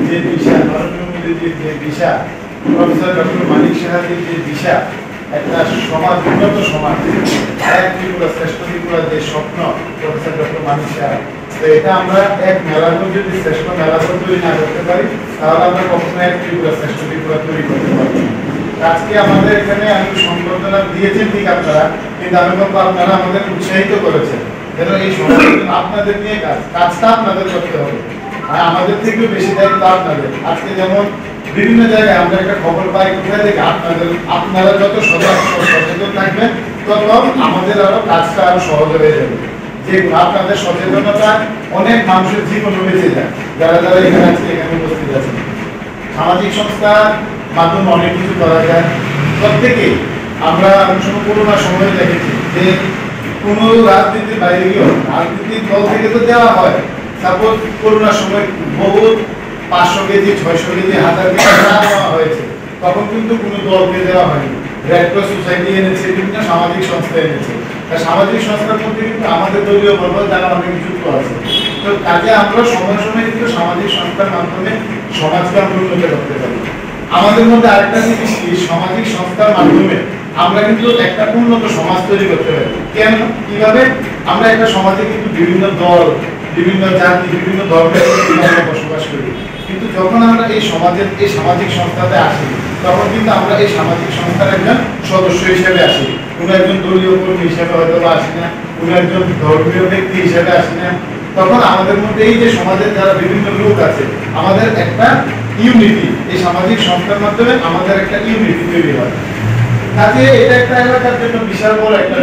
যে দিশা, নরেন্দ্র মোদীজির যে দিশা, প্রফেসর ডক্টর মানিক সাহাজির যে দিশা, একটা সমাজ, উন্নত সমাজ, এক ত্রিপুরা শ্রেষ্ঠ ত্রিপুরা যে স্বপ্ন প্রফেসর ডক্টর মানিক সাহা, তো এটা আমরা এক মেলাঘর যদি শ্রেষ্ঠ মেলাঘর তৈরি না করতে পারি, তাহলে আমরা কখনো এক ত্রিপুরা শ্রেষ্ঠ ত্রিপুরা তৈরি করতে পারবো না। আজকে আমাদের এখানে আমি সংবর্ধনা দিয়েছেন ঠিক আপনারা, কিন্তু আমি বলবো আপনারা আমাদের উৎসাহিত করেছেন যেন এই সমাজের জন্য আপনাদের নিয়ে কাজটা আপনাদের করতে হবে, আর আমাদের থেকেও বেশি দায়িত্ব আপনাদের। আজকে যেমন বিভিন্ন জায়গায় আমরা একটা খবর পাই কোথায় থেকে, আপনারা যত সচেতন থাকবেন তত আমাদের আরো কাজটা আরো সহজ হয়ে যাবে। যে আপনাদের সচেতনতা অনেক মানুষের জীবন বেঁচে যায়, যারা যারা এখানে আজকে এখানে উপস্থিত আছেন। সামাজিক সংস্থার মাধ্যমে অনেক কিছু করা যায়। প্রত্যেকে আমরা করোনার সময় দেখেছি যে কোনো রাজনীতির বাইরে গিয়েও রাজনীতির দল থেকে তো দেওয়া হয়, সাপোজ করোনার সময় বহু 500 কেজি 600 কেজি 1000 কেজি দেওয়া হয়েছে, তখন কিন্তু কোনো দলকে দেওয়া হয়নি। রেড ক্রস সোসাইটি এনেছে, বিভিন্ন সামাজিক সংস্থা এনেছে। সামাজিক সংস্থার মধ্যে কিন্তু আমাদের দলীয় বর্গ যারা অনেক যুক্ত আছে। তো কাজে আমরা সময় সময় কিন্তু সামাজিক সংস্থার মাধ্যমে সমাজকে আমরা উন্নত করতে পারি। আমাদের মধ্যে আরেকটা জিনিস কি, সামাজিক সংস্থার মাধ্যমে আমরা কিন্তু একটা উন্নত সমাজ তৈরি করতে পারি। কেন, কিভাবে? আমরা একটা সমাজে কিন্তু বিভিন্ন দল, বিভিন্ন জাতি, বিভিন্ন ধর্মের আমরা বসবাস করি, কিন্তু যখন আমরা এই সমাজের এই সামাজিক সংস্থাতে আসি, তখন কিন্তু আমরা এই সামাজিক সংস্থার একজন সদস্য হিসেবে আসি। কোনো একজন দলীয় কর্মী হিসেবে হয়তো আসি না, কোনো একজন ধর্মীয় ব্যক্তি হিসেবে আসি না। তখন আমাদের মধ্যে এই যে সমাজের যারা বিভিন্ন লোক আছে, আমাদের একটা ইউনিটি, এই সামাজিক সংস্থার মাধ্যমে আমাদের একটা ইউনিটি তৈরি হয়। কাজে এটা একটা এলাকার জন্য বিশাল বড় একটা